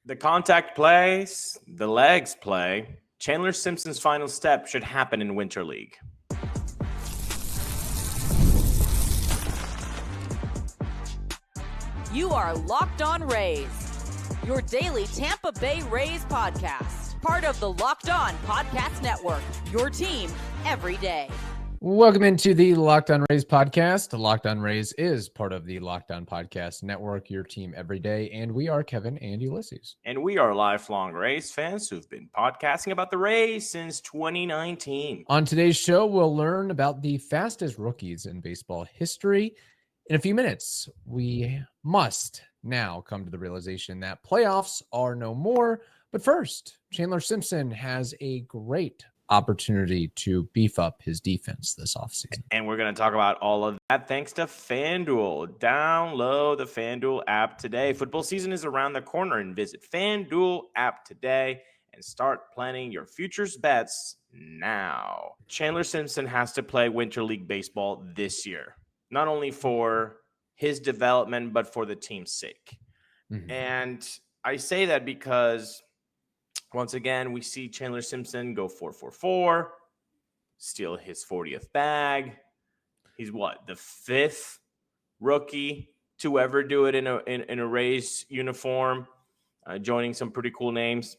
The contact plays, the legs play. Chandler Simpson's final step should happen in Winter League. You are Locked On Rays, your daily Tampa Bay Rays podcast. Part of the Locked On Podcast Network, your team every day. Welcome into the Locked On Rays podcast. Locked On Rays is part of the Locked On Podcast Network, your team every day. And we are Kevin and Ulises. And we are lifelong Rays fans who've been podcasting about the Rays since 2019. On today's show, we'll learn about the fastest rookies in baseball history. In a few minutes, we must now come to the realization that playoffs are no more. But first, Chandler Simpson has a great opportunity to beef up his defense this offseason. And we're going to talk about all of that thanks to FanDuel. Download the FanDuel app today. Football season is around the corner, and visit FanDuel app today and start planning your futures bets now. Chandler Simpson has to play Winter League baseball this year, not only for his development, but for the team's sake. Mm-hmm. And I say that because once again, we see Chandler Simpson go 4-4-4, steal his 40th bag. He's the fifth rookie to ever do it in a Rays uniform, joining some pretty cool names.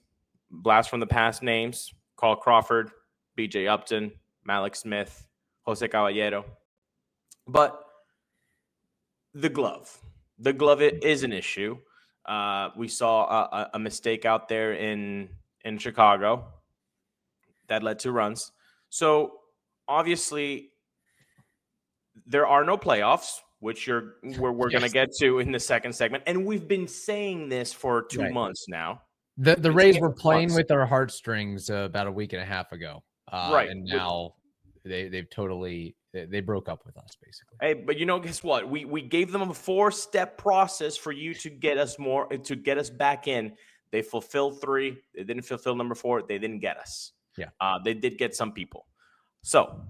Blast from the past names: Carl Crawford, B.J. Upton, Malik Smith, Jose Caballero. But the glove is an issue. We saw a mistake out there in Chicago that led to runs. So obviously there are no playoffs, which we're going to get to in the second segment. And we've been saying this for 2 months now. The Rays were playing with our heartstrings about a week and a half ago. Right. And now they've totally they broke up with us, basically. Hey, but guess what? We gave them a 4-step process for you to get us back in. They fulfilled 3. They didn't fulfill number 4. They didn't get us. Yeah. They did get some people. So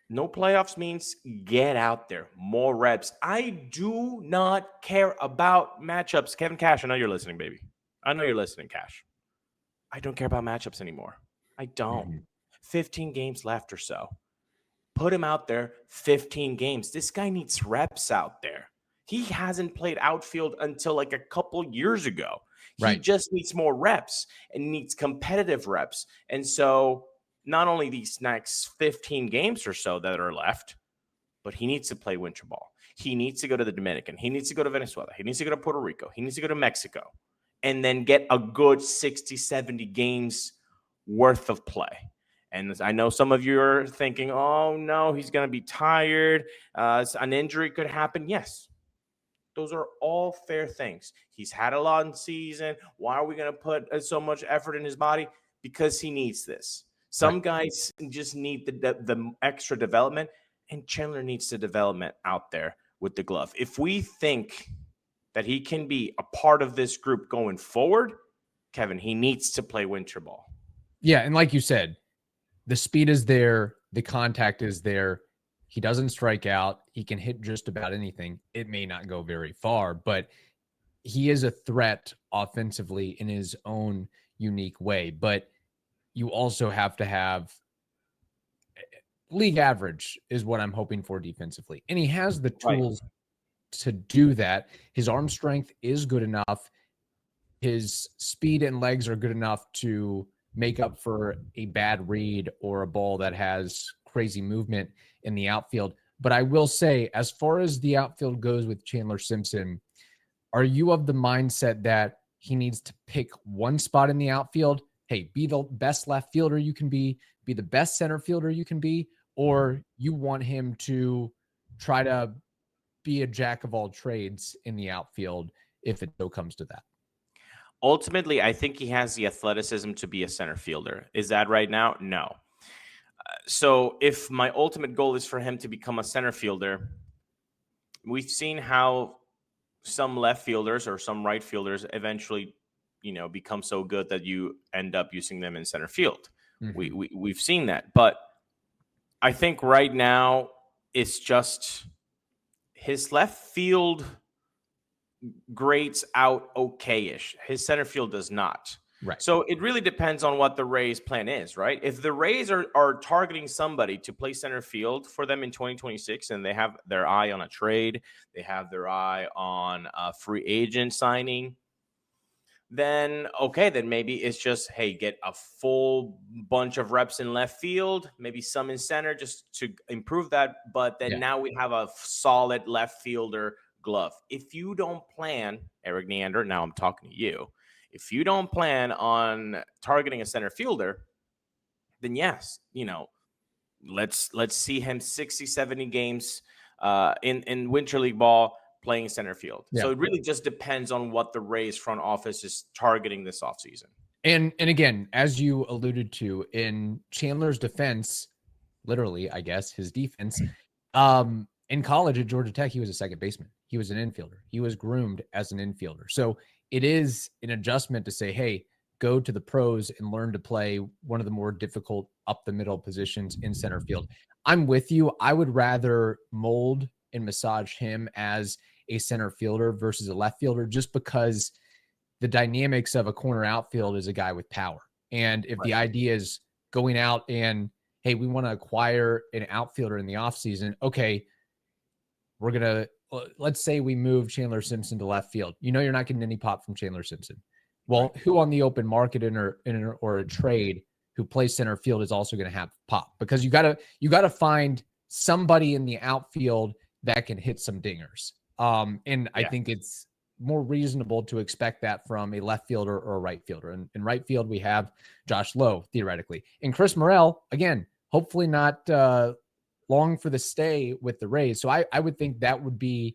no playoffs means get out there, more reps. I do not care about matchups. Kevin Cash, I know you're listening, baby. I know you're listening, Cash. I don't care about matchups anymore. I don't. Mm-hmm. 15 games left or so. Put him out there 15 games. This guy needs reps out there. He hasn't played outfield until a couple years ago. He just needs more reps and needs competitive reps. And so not only these next 15 games or so that are left, but he needs to play winter ball. He needs to go to the Dominican. He needs to go to Venezuela. He needs to go to Puerto Rico. He needs to go to Mexico and then get a good 60, 70 games worth of play. And I know some of you are thinking, oh, no, he's going to be tired. An injury could happen. Yes, those are all fair things. He's had a long season. Why are we going to put so much effort in his body? Because he needs this. Some guys just need the extra development, and Chandler needs the development out there with the glove. If we think that he can be a part of this group going forward, Kevin, he needs to play winter ball. Yeah, and like you said, the speed is there. The contact is there. He doesn't strike out. He can hit just about anything. It may not go very far, but he is a threat offensively in his own unique way. But you also have to have league average is what I'm hoping for defensively. And he has the tools to do that. His arm strength is good enough. His speed and legs are good enough to make up for a bad read or a ball that has crazy movement in the outfield. But I will say, as far as the outfield goes with Chandler Simpson, are you of the mindset that he needs to pick one spot in the outfield? Hey, be the best left fielder you can be the best center fielder you can be, or you want him to try to be a jack of all trades in the outfield if it so comes to that? Ultimately, I think he has the athleticism to be a center fielder. Is that right now? No. So if my ultimate goal is for him to become a center fielder, we've seen how some left fielders or some right fielders eventually, become so good that you end up using them in center field. Mm-hmm. We've seen that. But I think right now it's just his left field grades out okay-ish. His center field does not. Right. So it really depends on what the Rays' plan is, right? If the Rays are targeting somebody to play center field for them in 2026, and they have their eye on a trade, they have their eye on a free agent signing, then okay, then maybe it's just, hey, get a full bunch of reps in left field, maybe some in center just to improve that. But then now we have a solid left fielder glove. If you don't plan, Eric Neander, now I'm talking to you. If you don't plan on targeting a center fielder, then yes, let's see him 60, 70 games in Winter League ball playing center field. Yeah. So it really just depends on what the Rays front office is targeting this offseason. And again, as you alluded to, in Chandler's defense, literally, I guess, his defense, in college at Georgia Tech, he was a second baseman. He was an infielder. He was groomed as an infielder. So it is an adjustment to say, hey, go to the pros and learn to play one of the more difficult up the middle positions in center field. I'm with you. I would rather mold and massage him as a center fielder versus a left fielder, just because the dynamics of a corner outfield is a guy with power. And if the idea is going out and, hey, we want to acquire an outfielder in the offseason, okay, we're going to, let's say we move Chandler Simpson to left field. You're not getting any pop from Chandler Simpson. Well, who on the open market or a trade who plays center field is also going to have pop? Because you got to find somebody in the outfield that can hit some dingers. I think it's more reasonable to expect that from a left fielder or a right fielder. And in right field, we have Josh Lowe, theoretically. And Chris Morel, again, hopefully not long for the stay with the Rays. So I would think that would be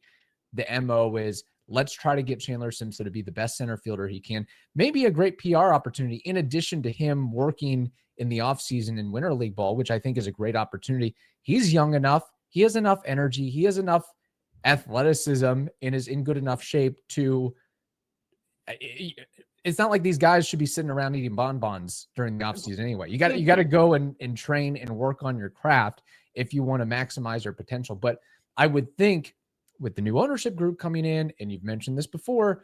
the MO, is let's try to get Chandler Simpson to be the best center fielder he can. Maybe a great PR opportunity in addition to him working in the offseason in Winter League ball, which I think is a great opportunity. He's young enough. He has enough energy. He has enough athleticism and is in good enough shape to, it's not like these guys should be sitting around eating bonbons during the offseason anyway. You got to go and train and work on your craft if you want to maximize your potential. But I would think with the new ownership group coming in, and you've mentioned this before,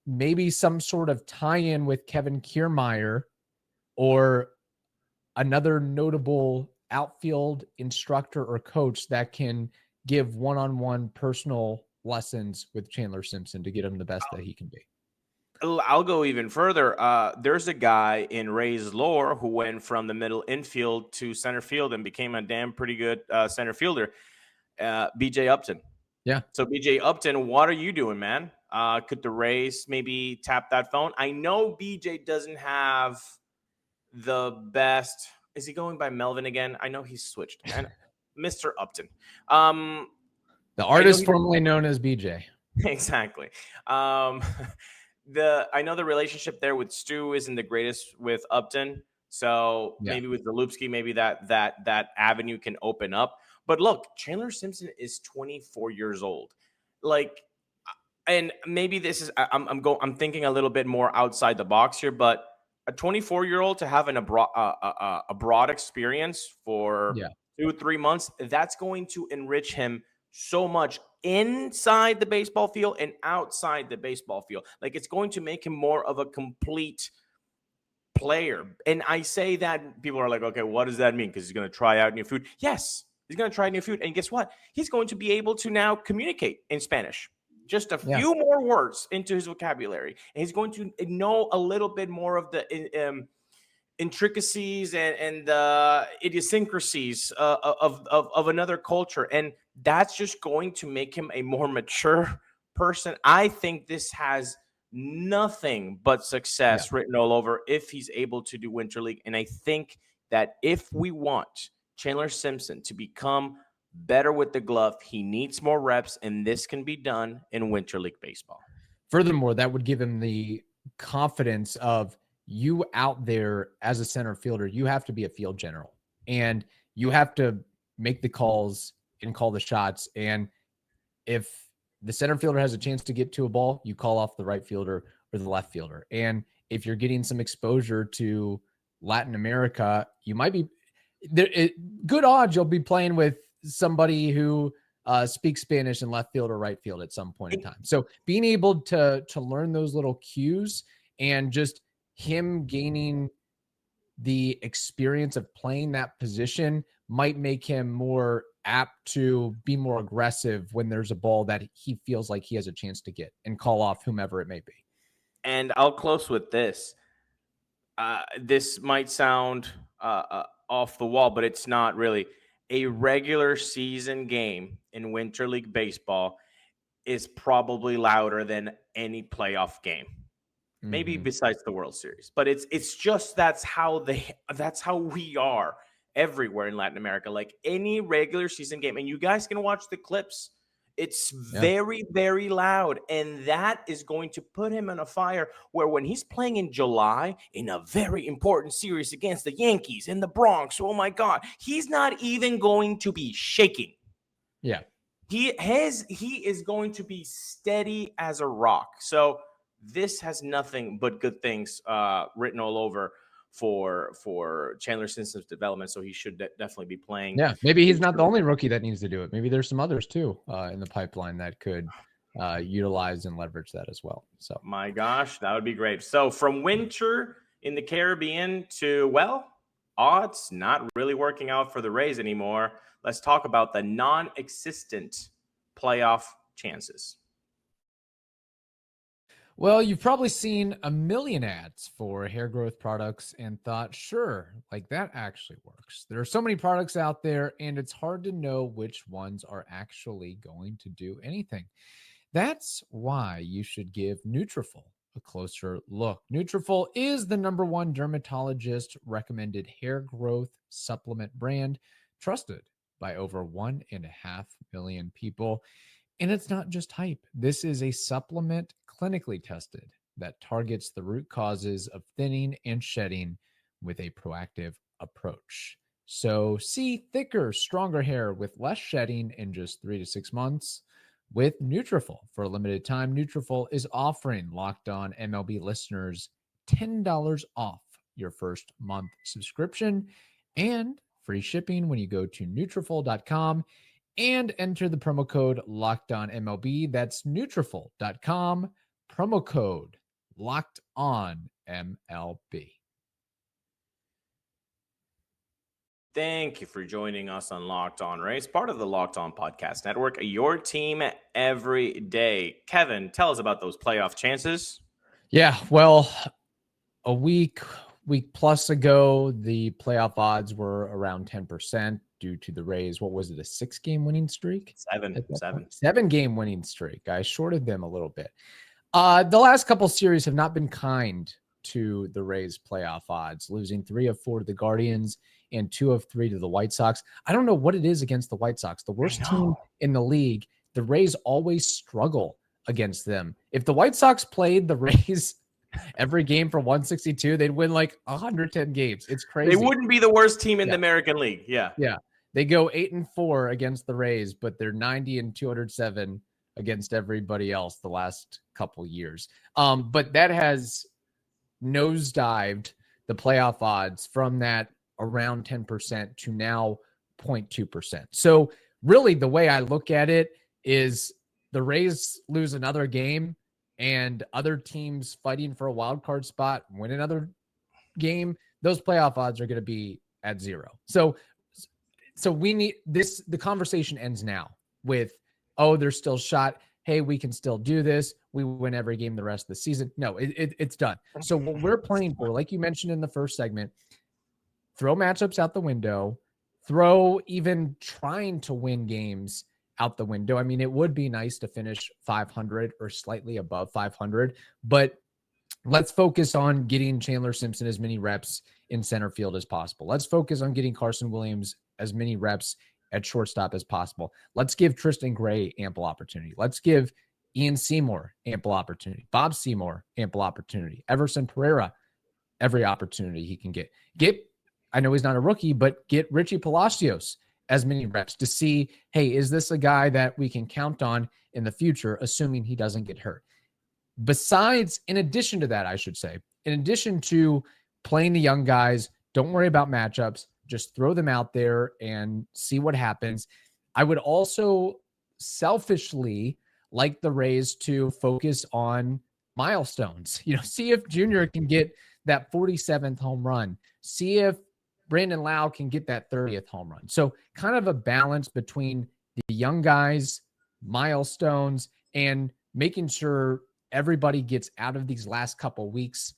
maybe some sort of tie-in with Kevin Kiermaier or another notable outfield instructor or coach that can give one-on-one personal lessons with Chandler Simpson to get him the best that he can be. I'll go even further. There's a guy in Rays lore who went from the middle infield to center field and became a damn pretty good center fielder, BJ Upton. Yeah. So BJ Upton, what are you doing, man? Could the Rays maybe tap that phone? I know BJ doesn't have the best. Is he going by Melvin again? I know he's switched. And Mr. Upton. The artist formerly known as BJ. Exactly. I know the relationship there with Stu isn't the greatest with Upton. So maybe with Zalupski, maybe that avenue can open up. But look, Chandler Simpson is 24 years old. And maybe this is I'm thinking a little bit more outside the box here, but a 24-year-old to have a broad experience for 2-3 months, that's going to enrich him so much inside the baseball field and outside the baseball field. It's going to make him more of a complete player. And I say that people are like, okay, what does that mean? Because he's going to try out new food. Yes, he's going to try new food. And guess what? He's going to be able to now communicate in Spanish. Just a few more words into his vocabulary. And he's going to know a little bit more of the intricacies and the idiosyncrasies of another culture. And that's just going to make him a more mature person. I think this has nothing but success written all over if he's able to do Winter League. And I think that if we want Chandler Simpson to become better with the glove, he needs more reps, and this can be done in Winter League baseball. Furthermore, that would give him the confidence of, you out there as a center fielder, you have to be a field general, and you have to make the calls and call the shots. And if the center fielder has a chance to get to a ball, you call off the right fielder or the left fielder. And if you're getting some exposure to Latin America, you might be there. Good odds you'll be playing with somebody who speak Spanish in left field or right field at some point in time. So being able to learn those little cues and just him gaining the experience of playing that position might make him more apt to be more aggressive when there's a ball that he feels like he has a chance to get and call off whomever it may be. And I'll close with this. This might sound off the wall, but it's not really. A regular season game in Winter League Baseball is probably louder than any playoff game. Maybe besides the World Series, but it's just that's how we are everywhere in Latin America. Like any regular season game, and you guys can watch the clips. It's very, very loud, and that is going to put him in a fire where when he's playing in July in a very important series against the Yankees in the Bronx, oh my God, he's not even going to be shaking. Yeah. He is going to be steady as a rock. So this has nothing but good things written all over for Chandler Simpson's development. So he should definitely be playing. Yeah, maybe he's not the only rookie that needs to do it. Maybe there's some others too in the pipeline that could utilize and leverage that as well. So my gosh, that would be great. So from winter in the Caribbean to, well, odds not really working out for the Rays anymore. Let's talk about the non-existent playoff chances. Well, you've probably seen a million ads for hair growth products and thought, sure, like that actually works. There are so many products out there, and it's hard to know which ones are actually going to do anything. That's why you should give Nutrafol a closer look. Nutrafol is the #1 dermatologist recommended hair growth supplement brand, trusted by over 1.5 million people. And it's not just hype. This is a supplement clinically tested that targets the root causes of thinning and shedding with a proactive approach. So see thicker, stronger hair with less shedding in just 3 to 6 months with Nutrafol. For a limited time, Nutrafol is offering Locked On MLB listeners $10 off your first month subscription and free shipping when you go to Nutrafol.com and enter the promo code LOCKEDONMLB. That's Nutrafol.com, promo code LOCKEDONMLB. Thank you for joining us on Locked On Rays, part of the Locked On Podcast Network, your team every day. Kevin, tell us about those playoff chances. Yeah, well, a week plus ago, the playoff odds were around 10% due to the Rays. What was it, a 6-game winning streak? Seven-game winning streak. I shorted them a little bit. The last couple series have not been kind to the Rays playoff odds, losing 3 of 4 to the Guardians and 2 of 3 to the White Sox. I don't know what it is against the White Sox. The worst team in the league. The Rays always struggle against them. If the White Sox played the Rays every game for 162, they'd win like 110 games. It's crazy. They wouldn't be the worst team in the American League. Yeah. They go 8-4 against the Rays, but they're 90-207 against everybody else the last couple years. But that has nosedived the playoff odds from that around 10% to now 0.2%. So really the way I look at it is the Rays lose another game and other teams fighting for a wild card spot win another game, those playoff odds are going to be at 0. So we need this. The conversation ends now with, oh, there's still shot. Hey, we can still do this. We win every game the rest of the season. No, it's done. So what we're playing for, like you mentioned in the first segment, throw matchups out the window, throw even trying to win games out the window. I mean, it would be nice to finish 500 or slightly above 500, but let's focus on getting Chandler Simpson as many reps in center field as possible. Let's focus on getting Carson Williams as many reps at shortstop as possible. Let's give Tristan Gray ample opportunity. Let's give Ian Seymour ample opportunity. Bob Seymour ample opportunity. Everson Pereira every opportunity he can get. I know he's not a rookie, but get Richie Palacios as many reps to see, hey, is this a guy that we can count on in the future, assuming he doesn't get hurt? Besides, in addition to that, I should say, in addition to playing the young guys, don't worry about matchups, just throw them out there and see what happens. I would also selfishly like the Rays to focus on milestones. See if Junior can get that 47th home run. See if Brandon Lau can get that 30th home run. So kind of a balance between the young guys, milestones, and making sure everybody gets out of these last couple weeks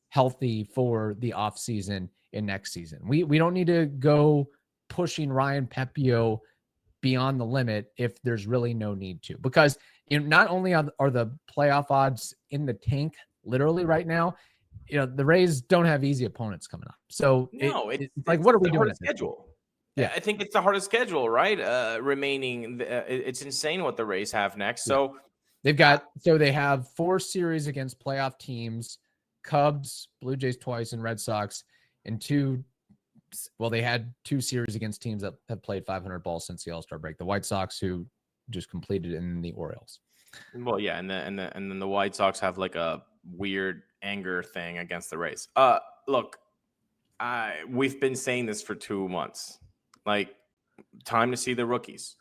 healthy for the offseason in next season. We don't need to go pushing Ryan Pepio beyond the limit if there's really no need to, because not only are the playoff odds in the tank literally right now, the Rays don't have easy opponents coming up. So it's like, what are we doing? Schedule. Yeah, I think it's the hardest schedule, right? Remaining, it's insane what the Rays have next. So they have 4 series against playoff teams: Cubs, Blue Jays twice, and Red Sox, and 2. Well, they had 2 series against teams that have played 500 balls since the All-Star break: the White Sox, who just completed, and the Orioles. Well, yeah, and then the White Sox have like a weird anger thing against the Rays. Look, we've been saying this for 2 months. Like, time to see the rookies.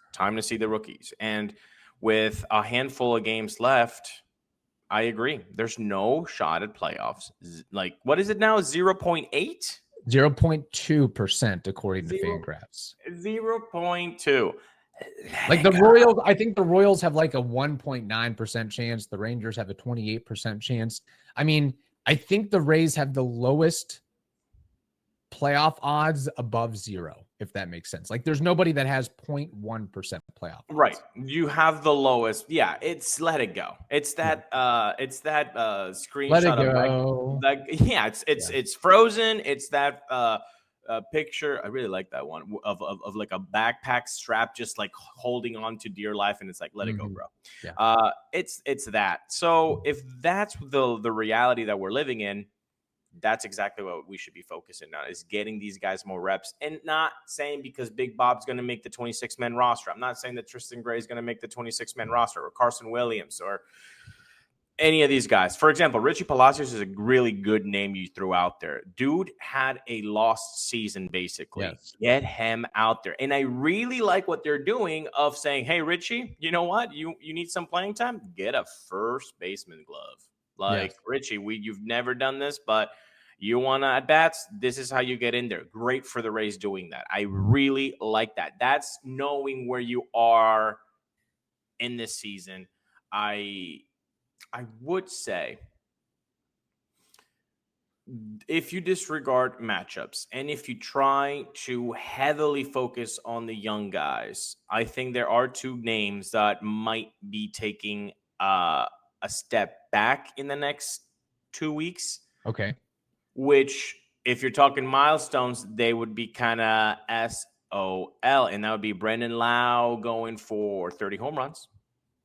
And with a handful of games left, I agree. There's no shot at playoffs. Like, what is it now? 0.8? 0.2% according to Fangraphs. 0.2. Like the Royals, I think the Royals have like a 1.9% chance. The Rangers have a 28% chance. I mean, I think the Rays have the lowest playoff odds above 0, if that makes sense. Like, there's nobody that has 0.1% playoff odds. Right. You have the lowest. Yeah, it's let it go. It's that screenshot let it go. It's Frozen. It's that picture. I really like that one of like a backpack strap just like holding on to dear life, and it's like, let it go, bro. Yeah. It's that. So if that's the reality that we're living in, that's exactly what we should be focusing on, is getting these guys more reps, and not saying because Big Bob's going to make the 26-man roster. I'm not saying that Tristan Gray is going to make the 26-man roster, or Carson Williams, or any of these guys. For example, Richie Palacios is a really good name you threw out there. Dude had a lost season, basically. Yes. Get him out there. And I really like what they're doing of saying, hey, Richie, you know what? You need some playing time? Get a first baseman glove. Like, yes. Richie, you've never done this, but you want to at-bats? This is how you get in there. Great for the Rays doing that. I really like that. That's knowing where you are in this season. I would say, if you disregard matchups and if you try to heavily focus on the young guys, I think there are 2 names that might be taking a step back in the next 2 weeks. Okay. Which, if you're talking milestones, they would be kind of SOL, and that would be Brandon Lau going for 30 home runs.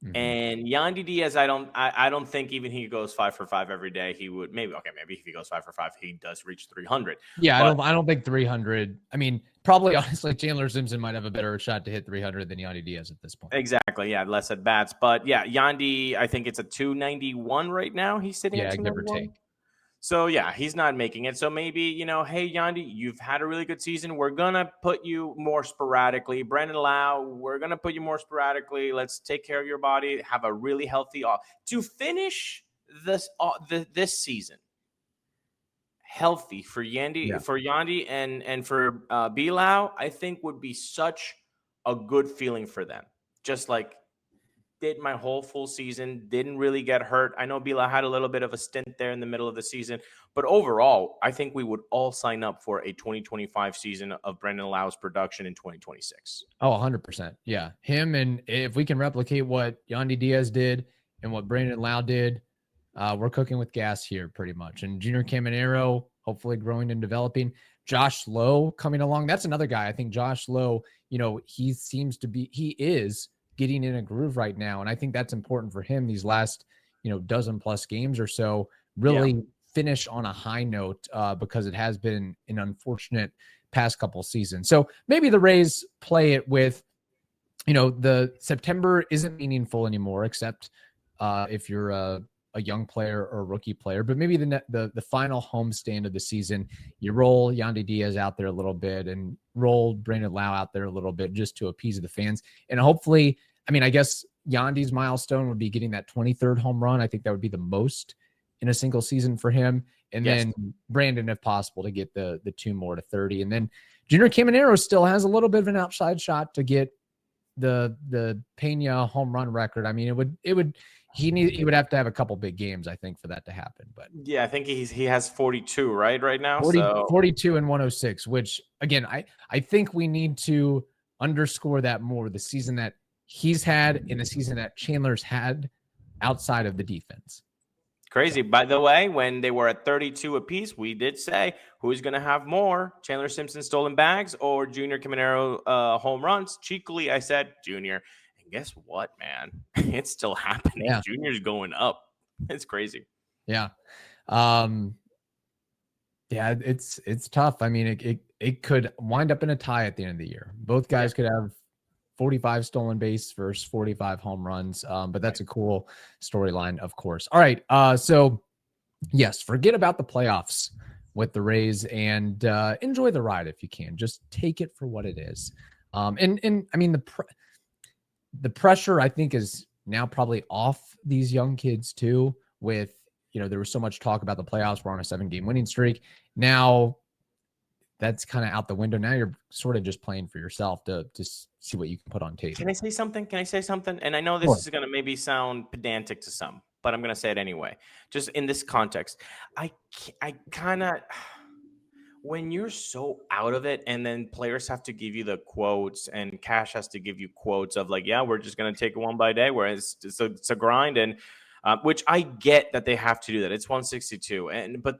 Mm-hmm. And Yandy Diaz, I don't think even he goes 5 for 5 every day. He would maybe if he goes 5 for 5, he does reach 300. Yeah, but I don't think 300. I mean, probably honestly, Chandler Simpson might have a better shot to hit 300 than Yandy Diaz at this point. Exactly. Yeah, less at bats, but yeah, Yandy, I think it's a 291 right now. He's sitting at 291. Give or take. So, yeah, he's not making it. So maybe, hey, Yandy, you've had a really good season. We're going to put you more sporadically. Brandon Lau, we're going to put you more sporadically. Let's take care of your body. Have a really healthy off. To finish this season healthy for Yandy and for Bilao, I think would be such a good feeling for them. Just like, did my whole full season, didn't really get hurt. I know Bila had a little bit of a stint there in the middle of the season, but overall, I think we would all sign up for a 2025 season of Brandon Lau's production in 2026. Oh, 100%. Yeah. Him, and if we can replicate what Yandy Diaz did and what Brandon Lau did, we're cooking with gas here pretty much. And Junior Caminero, hopefully growing and developing. Josh Lowe coming along. That's another guy. I think Josh Lowe, he is getting in a groove right now. And I think that's important for him these last, dozen plus games or so, really finish on a high note because it has been an unfortunate past couple seasons. So maybe the Rays play it with, the September isn't meaningful anymore, except if you're a young player or a rookie player, but maybe the final homestand of the season, you roll Yandy Diaz out there a little bit and roll Brandon Lau out there a little bit just to appease the fans. And hopefully I mean, I guess Yandy's milestone would be getting that 23rd home run. I think that would be the most in a single season for him. And then Brandon, if possible, to get the 2 more to 30. And then Junior Caminero still has a little bit of an outside shot to get the Pena home run record. I mean, he would have to have a couple big games, I think, for that to happen. But yeah, I think he has 42 right now. 42 and 106, which again, I think we need to underscore that more. The season that he's had in the season that Chandler's had outside of the defense. Crazy. By the way, when they were at 32 apiece, we did say who's going to have more, Chandler Simpson stolen bags or Junior Caminero home runs. Cheekily, I said Junior. And guess what, man? It's still happening. Yeah. Junior's going up. It's crazy. Yeah. Yeah, it's tough. I mean, it could wind up in a tie at the end of the year. Both guys could have 45 stolen base versus 45 home runs. But that's a cool storyline, of course. All right. So yes, forget about the playoffs with the Rays and enjoy the ride if you can. Just take it for what it is. And I mean, the pressure, I think, is now probably off these young kids too. With, there was so much talk about the playoffs. We're on a 7-game winning streak. Now that's kind of out the window. Now you're sort of just playing for yourself to see what you can put on tape. Can I say something? And I know this is going to maybe sound pedantic to some, but I'm going to say it anyway. Just in this context, I kind of, when you're so out of it and then players have to give you the quotes and Cash has to give you quotes of like, yeah, we're just going to take it one by day, whereas it's a grind. And which I get that they have to do that. It's 162. But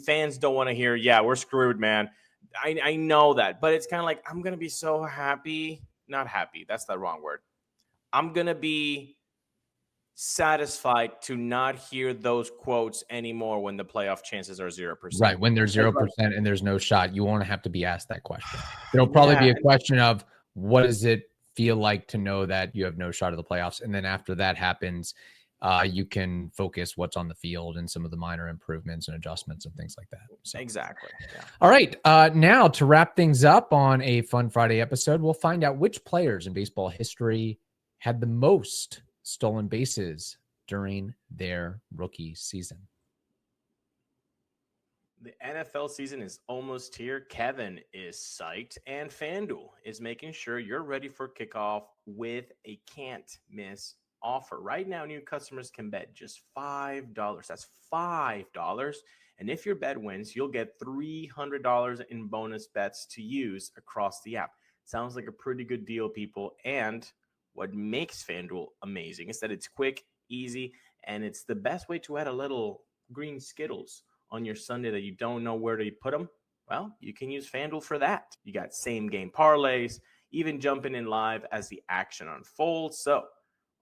fans don't want to hear, yeah, we're screwed, man. I know that. But it's kind of like, I'm going to be so happy. Not happy. That's the wrong word. I'm going to be satisfied to not hear those quotes anymore when the playoff chances are 0%. Right. When there's 0% and there's no shot, you won't have to be asked that question. There'll probably be a question of what does it feel like to know that you have no shot of the playoffs? And then after that happens, you can focus what's on the field and some of the minor improvements and adjustments and things like that. So. Exactly. Yeah. All right. Now to wrap things up on a fun Friday episode, we'll find out which players in baseball history had the most stolen bases during their rookie season. The NFL season is almost here. Kevin is psyched, and FanDuel is making sure you're ready for kickoff with a can't-miss offer. Right now, new customers can bet just $5. That's $5. And if your bet wins, you'll get $300 in bonus bets to use across the app. Sounds like a pretty good deal, people. And what makes FanDuel amazing is that it's quick, easy, and it's the best way to add a little green Skittles on your Sunday that you don't know where to put them. Well, you can use FanDuel for that. You got same game parlays, even jumping in live as the action unfolds. So,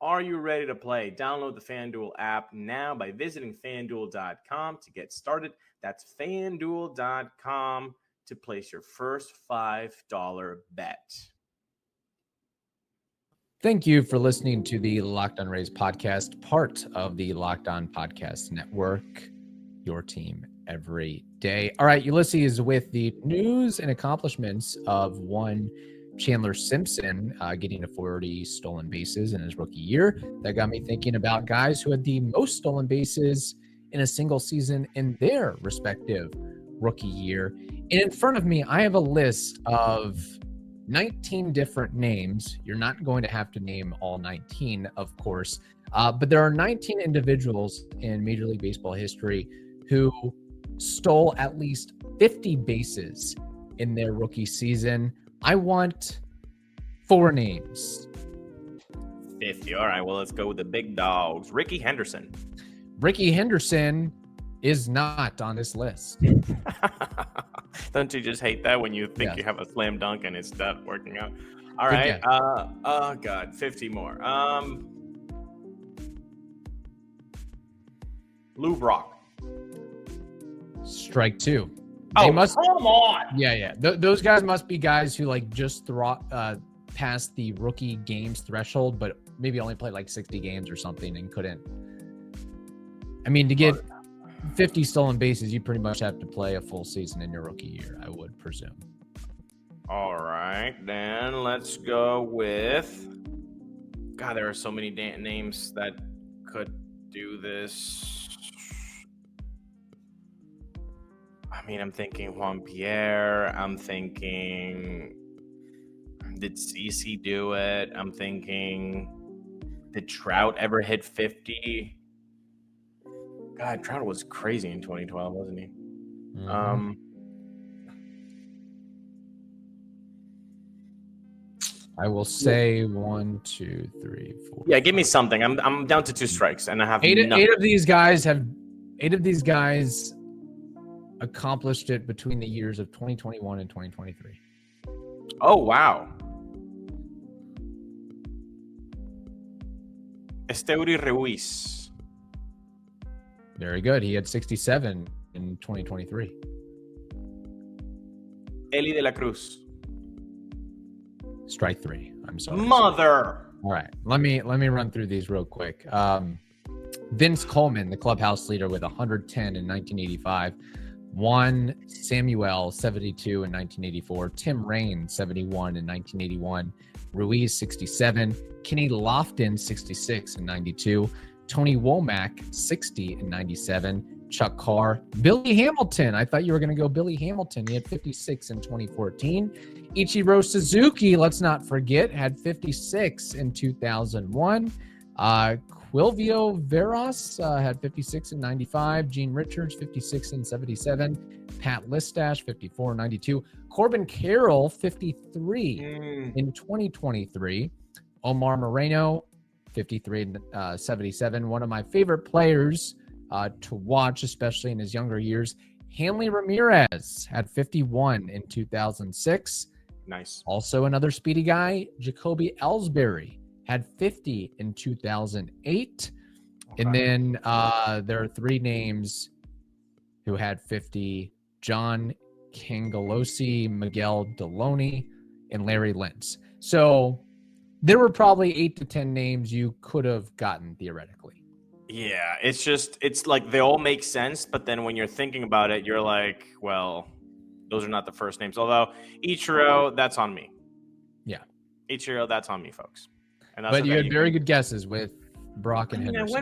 are you ready to play? Download the FanDuel app now by visiting FanDuel.com to get started. That's FanDuel.com to place your first $5 bet. Thank you for listening to the Locked On Rays podcast, part of the Locked On Podcast Network, your team every day. All right, Ulises, with the news and accomplishments of one Chandler Simpson getting to 40 stolen bases in his rookie year, that got me thinking about guys who had the most stolen bases in a single season in their respective rookie year. And in front of me, I have a list of 19 different names. You're not going to have to name all 19, of course, but there are 19 individuals in Major League Baseball history who stole at least 50 bases in their rookie season. I want 4 names. 50. All right, well, let's go with the big dogs. Ricky Henderson. Ricky Henderson is not on this list. Don't you just hate that when you think you have a slam dunk and it's not working out? All right. Oh, God, 50 more. Lou Brock. Strike 2. Come on. Yeah. Those guys must be guys who like just passed the rookie games threshold, but maybe only played like 60 games or something and couldn't. I mean, to get 50 stolen bases, you pretty much have to play a full season in your rookie year, I would presume. All right, then let's go with God, there are so many names that could do this. I mean, I'm thinking Juan Pierre. I'm thinking, did CC do it? I'm thinking, did Trout ever hit 50? God, Trout was crazy in 2012, wasn't he? Mm-hmm. I will say 1, 2, 3, 4. Yeah, give me something. I'm down to 2 strikes, and I have eight nothing. of these guys accomplished it between the years of 2021 and 2023. Oh, wow. Esteury Ruiz. Very good. He had 67 in 2023. Eli de la Cruz. Strike 3. I'm sorry. Mother. All right. Let me run through these real quick. Vince Coleman, the clubhouse leader with 110 in 1985. Juan Samuel, 72 in 1984. Tim Raine, 71 in 1981. Ruiz, 67. Kenny Lofton, 66 in 92. Tony Womack, 60 in 97. Chuck Carr. Billy Hamilton. I thought you were going to go Billy Hamilton. He had 56 in 2014. Ichiro Suzuki, let's not forget, had 56 in 2001. Quilvio Veras had 56 in 95. Gene Richards, 56 in 77. Pat Listash, 54 in 92. Corbin Carroll, 53 in 2023. Omar Moreno, 53 in 77. One of my favorite players to watch, especially in his younger years. Hanley Ramirez had 51 in 2006. Nice. Also another speedy guy, Jacoby Ellsbury, had 50 in 2008. Okay. And then there are 3 names who had 50: John Cangelosi, Miguel Deloney, and Larry Lentz. So there were probably 8 to 10 names you could have gotten theoretically. Yeah, it's like they all make sense, but then when you're thinking about it, you're like, well, those are not the first names. Although Ichiro, that's on me. Yeah. Ichiro, that's on me, folks. And but you had very good guesses with Brock and Henderson. I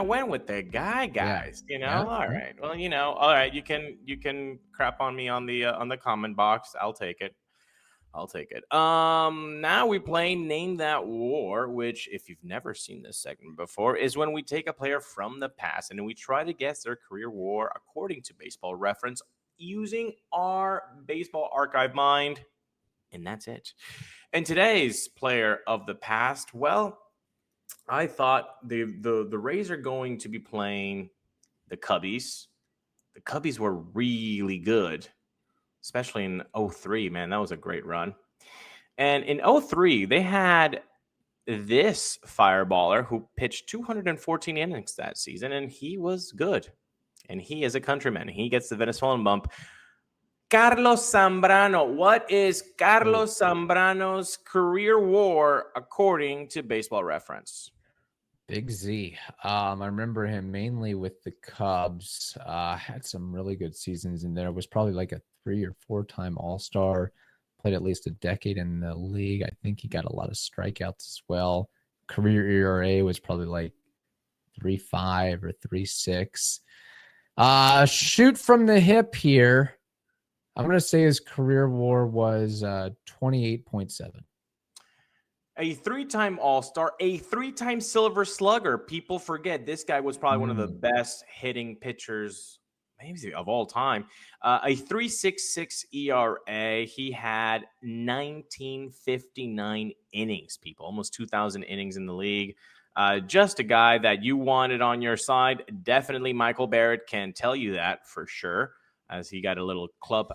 went with the guys, yeah. You know? Yeah. All right. Well, all right, you can crap on me on the comment box. I'll take it. Now we play Name That War, which, if you've never seen this segment before, is when we take a player from the past and we try to guess their career war according to Baseball Reference using our baseball archive mind. And that's it. And today's player of the past, well, I thought the Rays are going to be playing the Cubbies. The Cubbies were really good, especially in 03, man. That was a great run. And in 03, they had this fireballer who pitched 214 innings that season, and he was good. And he is a countryman. He gets the Venezuelan bump. Carlos Zambrano. What is Carlos Zambrano's career war according to Baseball Reference? Big Z. I remember him mainly with the Cubs. Had some really good seasons in there. Was probably like a 3 or 4-time All-Star. Played at least a decade in the league. I think he got a lot of strikeouts as well. Career ERA was probably like 3.5 or 3.6. Shoot from the hip here. I'm going to say his career WAR was 28.7. A 3-time All-Star, a 3-time Silver Slugger. People forget this guy was probably one of the best hitting pitchers maybe of all time. A 3.66 ERA. He had 1959 innings, people. Almost 2,000 innings in the league. Just a guy that you wanted on your side. Definitely Michael Barrett can tell you that for sure, as he got a little club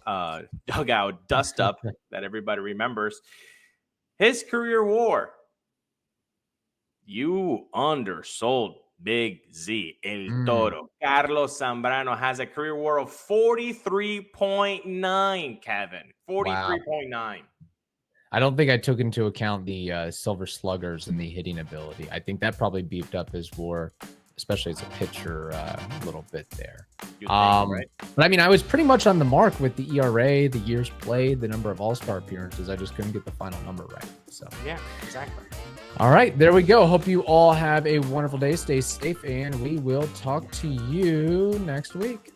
dugout dust up that everybody remembers. His career WAR. You undersold Big Z, El Toro. Carlos Zambrano has a career WAR of 43.9, Kevin. 43.9. Wow. I don't think I took into account the Silver Sluggers and the hitting ability. I think that probably beefed up his WAR especially as a pitcher, a little bit there. You think, right? But I mean, I was pretty much on the mark with the ERA, the years played, the number of All-Star appearances. I just couldn't get the final number right. So yeah, exactly. All right, there we go. Hope you all have a wonderful day. Stay safe, and we will talk to you next week.